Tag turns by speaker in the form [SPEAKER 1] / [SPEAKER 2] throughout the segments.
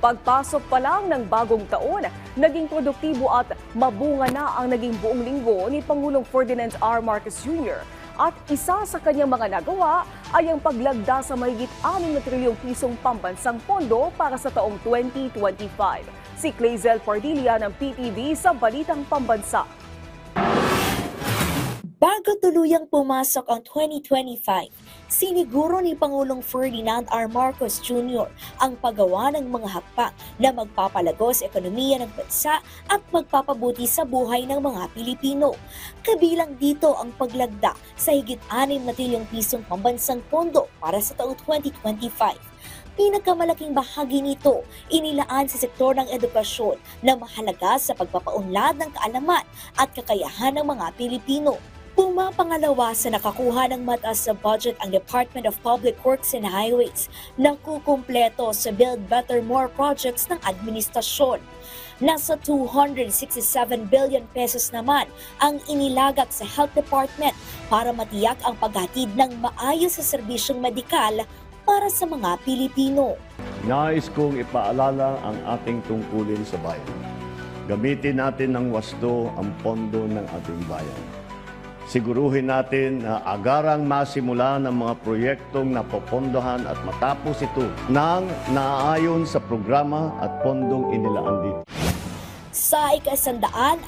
[SPEAKER 1] Pagpasok pa lang ng bagong taon, naging produktibo at mabunga na ang naging buong linggo ni Pangulong Ferdinand R. Marcos Jr. At isa sa kanyang mga nagawa ay ang paglagda sa mahigit 6 na trilyong pisong pambansang pondo para sa taong 2025. Si Clazel Pardilla ng PTV sa Balitang Pambansa.
[SPEAKER 2] Bago tuluyang pumasok ang 2025, siniguro ni Pangulong Ferdinand R. Marcos Jr. ang paggawa ng mga hakbang na magpapalago sa ekonomiya ng bansa at magpapabuti sa buhay ng mga Pilipino. Kabilang dito ang paglagda sa higit 6 na trilyong pisong pambansang pondo para sa taong 2025. Pinakamalaking bahagi nito inilaan sa sektor ng edukasyon na mahalaga sa pagpapaunlad ng kaalaman at kakayahan ng mga Pilipino. Pumapangalawa sa nakakuha ng mataas sa budget ang Department of Public Works and Highways na kukumpleto sa Build Better More projects ng administrasyon. Nasa 267 billion pesos naman ang inilagat sa Health Department para matiyak ang paghatid ng maayos sa serbisyong medikal para sa mga Pilipino.
[SPEAKER 3] Nais kong ipaalala ang ating tungkulin sa bayan. Gamitin natin ng wasto ang pondo ng ating bayan. Siguruhin natin na agarang masimula ng mga proyektong napopondohan at matapos ito nang naaayon sa programa at pondong inilaan dito.
[SPEAKER 2] Sa ika-128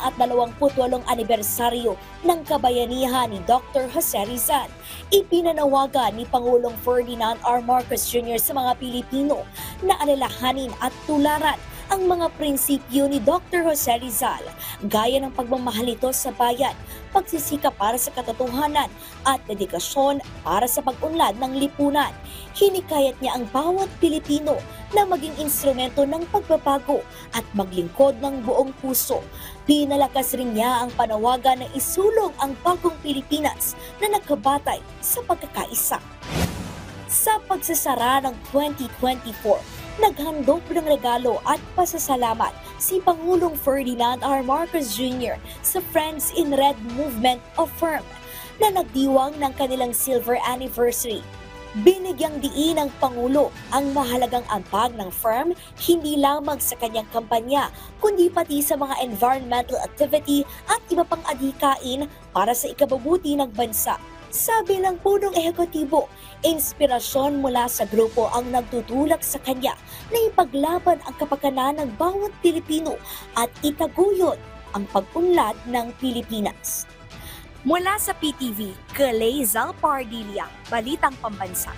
[SPEAKER 2] anibersaryo ng kabayanihan ni Dr. Jose Rizal, ipinanawagan ni Pangulong Ferdinand R. Marcos Jr. sa mga Pilipino na alalahanin at tularan ang mga prinsipyo ni Dr. Jose Rizal, gaya ng pagmamahal nito sa bayan, pagsisikap para sa katotohanan at dedikasyon para sa pag-unlad ng lipunan. Hinikayat niya ang bawat Pilipino na maging instrumento ng pagbabago at maglingkod ng buong puso. Pinalakas rin niya ang panawagan na isulong ang bagong Pilipinas na nakabatay sa pagkakaisa. Sa pagsasara ng 2024, naghandog ng regalo at pasasalamat si Pangulong Ferdinand R. Marcos Jr. sa Friends in Red Movement of FIRM na nagdiwang ng kanilang silver anniversary. Binigyang diin ng Pangulo ang mahalagang ambag ng FIRM hindi lamang sa kanyang kampanya kundi pati sa mga environmental activity at iba pang adhikain para sa ikabubuti ng bansa. Sabi ng punong ehekutibo, inspirasyon mula sa grupo ang nagtutulak sa kanya na ipaglaban ang kapakanan ng bawat Pilipino at itaguyod ang pag-unlad ng Pilipinas. Mula sa PTV, Clazel Pardilla, Balitang Pambansa.